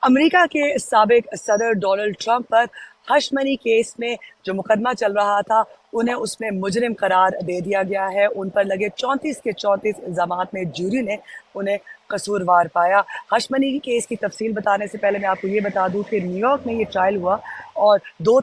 امریکہ کے سابق صدر ڈونلڈ ٹرمپ پر ہش منی کیس میں جو مقدمہ چل رہا تھا انہیں اس میں مجرم قرار دے دیا گیا ہے۔ ان پر لگے 34 کے 34 الزامات میں جوری نے انہیں قصوروار پایا۔ ہش منی کیس کی تفصیل بتانے سے پہلے میں آپ کو یہ بتا دوں کہ نیو یارک میں یہ ٹرائل ہوا اور 2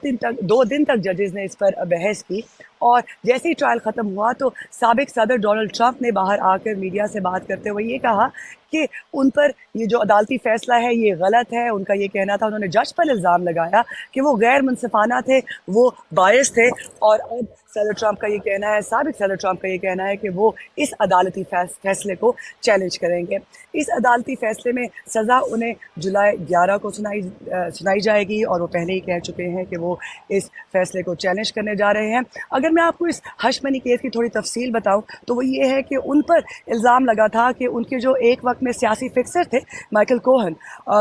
دن تک ججز نے اس پر بحث کی، اور جیسے ہی ٹرائل ختم ہوا تو سابق صدر ڈونلڈ ٹرمپ نے باہر آ کر میڈیا سے بات کرتے ہوئے یہ کہا کہ ان پر یہ جو عدالتی فیصلہ ہے یہ غلط ہے۔ ان کا یہ کہنا تھا، انہوں نے جج پر الزام لگایا کہ وہ غیر منصفانہ تھے، وہ باعث تھے، اور اب صدر ٹرمپ کا یہ کہنا ہے، سابق صدر ٹرمپ کا یہ کہنا ہے کہ وہ اس عدالتی فیصلے کو چیلنج کریں گے۔ اس عدالتی فیصلے میں سزا انہیں جولائی 11 کو سنائی جائے گی، اور وہ پہلے ہی کہہ چکے ہیں کہ وہ اس فیصلے کو چیلنج کرنے جا رہے ہیں۔ اگر میں آپ کو اس ہش منی کیس کی تھوڑی تفصیل بتاؤں تو وہ یہ ہے کہ ان پر الزام لگا تھا کہ ان کے جو ایک وقت میں سیاسی فکسر تھے مائیکل کوہن،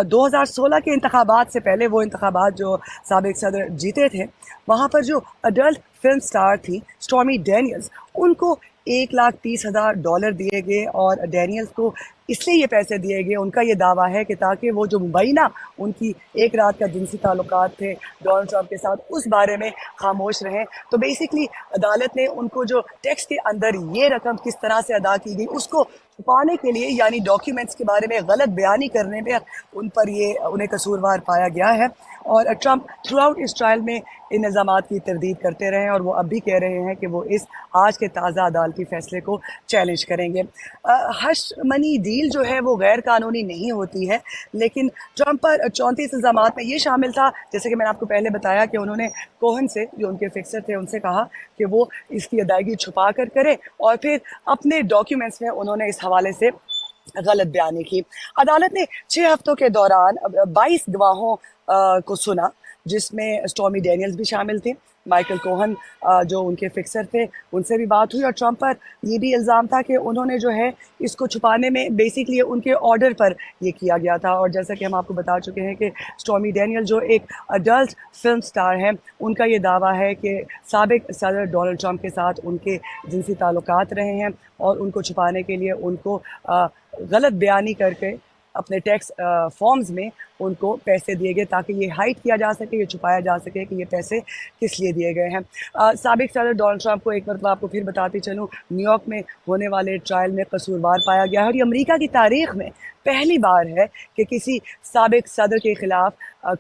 2016 کے انتخابات سے پہلے، وہ انتخابات جو سابق صدر جیتے تھے، وہاں پر جو اڈلٹ فلم سٹار تھی سٹارمی ڈینیلز، ان کو $130,000 دیے گئے، اور ڈینیلز کو اس لیے یہ پیسے دیے گئے، ان کا یہ دعویٰ ہے کہ تاکہ وہ جو مبینہ ان کی ایک رات کا جنسی تعلقات تھے ڈونلڈ ٹرمپ کے ساتھ اس بارے میں خاموش رہیں۔ تو بیسکلی عدالت نے ان کو جو ٹیکس کے اندر یہ رقم کس طرح سے ادا کی گئی اس کو چھپانے کے لیے، یعنی ڈاکیومنٹس کے بارے میں غلط بیانی کرنے میں ان پر انہیں قصوروار پایا گیا ہے، اور ٹرمپ تھرو آؤٹ اس ٹرائل میں ان الزامات کی تردید کرتے رہے ہیں، اور وہ اب بھی کہہ رہے ہیں کہ وہ اس آج کے تازہ عدالتی فیصلے کو چیلنج کریں گے۔ ہش منی ڈیل جو ہے وہ غیر قانونی نہیں ہوتی ہے، لیکن ٹرمپ پر 34 الزامات میں یہ شامل تھا، جیسے کہ میں نے آپ کو پہلے بتایا کہ انہوں نے کوہن سے، جو ان کے فکسر تھے، ان سے کہا کہ وہ اس کی ادائیگی چھپا کر کرے، اور پھر اپنے ڈاکیومنٹس میں انہوں نے اس حوالے سے غلط بیانی کی۔ عدالت نے 6 ہفتوں کے دوران 22 گواہوں کو سنا، جس میں سٹارمی ڈینیلز بھی شامل تھے، مائیکل کوہن جو ان کے فکسر تھے، ان سے بھی بات ہوئی، اور ٹرمپ پر یہ بھی الزام تھا کہ انہوں نے جو ہے اس کو چھپانے میں بیسکلی ان کے آرڈر پر یہ کیا گیا تھا۔ اور جیسا کہ ہم آپ کو بتا چکے ہیں کہ سٹارمی ڈینیل جو ایک اڈلٹ فلم سٹار ہیں، ان کا یہ دعویٰ ہے کہ سابق صدر ڈونلڈ ٹرمپ کے ساتھ ان کے جنسی تعلقات رہے ہیں، اور ان کو چھپانے کے لیے ان کو غلط بیانی کر کے اپنے ٹیکس فارمز میں ان کو پیسے دیے گئے، تاکہ یہ ہائڈ کیا جا سکے، یہ چھپایا جا سکے کہ یہ پیسے کس لیے دیے گئے ہیں۔ سابق صدر ڈونلڈ ٹرمپ کو ایک مرتبہ آپ کو پھر بتاتی چلوں، نیو یارک میں ہونے والے ٹرائل میں قصوروار پایا گیا ہے، اور یہ امریکہ کی تاریخ میں پہلی بار ہے کہ کسی سابق صدر کے خلاف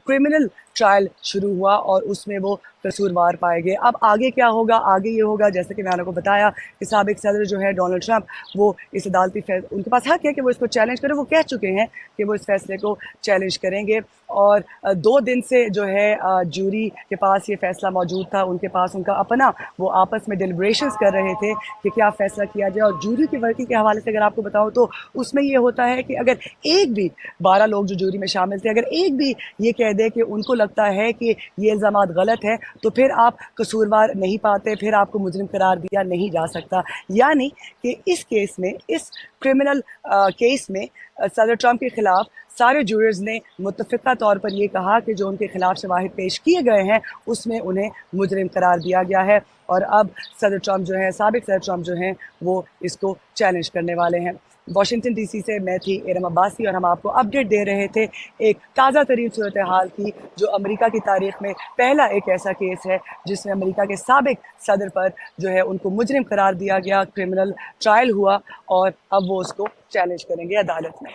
کرمنل ٹرائل شروع ہوا اور اس میں وہ قصوروار پائے گئے۔ اب آگے کیا ہوگا؟ آگے یہ ہوگا، جیسے کہ میں نے آپ کو بتایا کہ سابق صدر جو ہے ڈونلڈ ٹرمپ، وہ اس عدالتی فیصلے، ان کے پاس حق ہے کہ وہ اس کو چیلنج کریں، وہ کہہ چکے ہیں کہ وہ اس فیصلے کو چیلنج کریں گے، اور 2 دن سے جو ہے جوری کے پاس یہ فیصلہ موجود تھا، ان کے پاس ان کا اپنا، وہ آپس میں ڈیلیبریشنز کر رہے تھے کہ کیا فیصلہ کیا جائے۔ اور جوری کی ورکنگ کے حوالے سے اگر آپ کو بتاؤں تو اس میں یہ ہوتا ہے کہ اگر ایک بھی 12 لوگ جو جوری میں شامل تھے، اگر ایک بھی یہ کہہ دے کہ ان کو لگتا ہے کہ یہ الزامات غلط ہیں، تو پھر آپ قصوروار نہیں پاتے، پھر آپ کو مجرم قرار دیا نہیں جا سکتا۔ یعنی کہ اس کیس میں، اس کرمنل کیس میں صدر ٹرمپ کے خلاف سارے جورز نے متفقہ طور پر یہ کہا کہ جو ان کے خلاف شواہد پیش کیے گئے ہیں اس میں انہیں مجرم قرار دیا گیا ہے، اور اب صدر ٹرمپ جو ہیں، سابق صدر ٹرمپ جو ہیں، وہ اس کو چیلنج کرنے والے ہیں۔ واشنگٹن ڈی سی سے میں تھی ارم عباسی، اور ہم آپ کو اپڈیٹ دے رہے تھے ایک تازہ ترین صورتحال کی، جو امریکہ کی تاریخ میں پہلا ایک ایسا کیس ہے جس میں امریکہ کے سابق صدر پر جو ہے ان کو مجرم قرار دیا گیا، کرمنل ٹرائل ہوا، اور اب وہ اس کو چیلنج کریں گے عدالت میں۔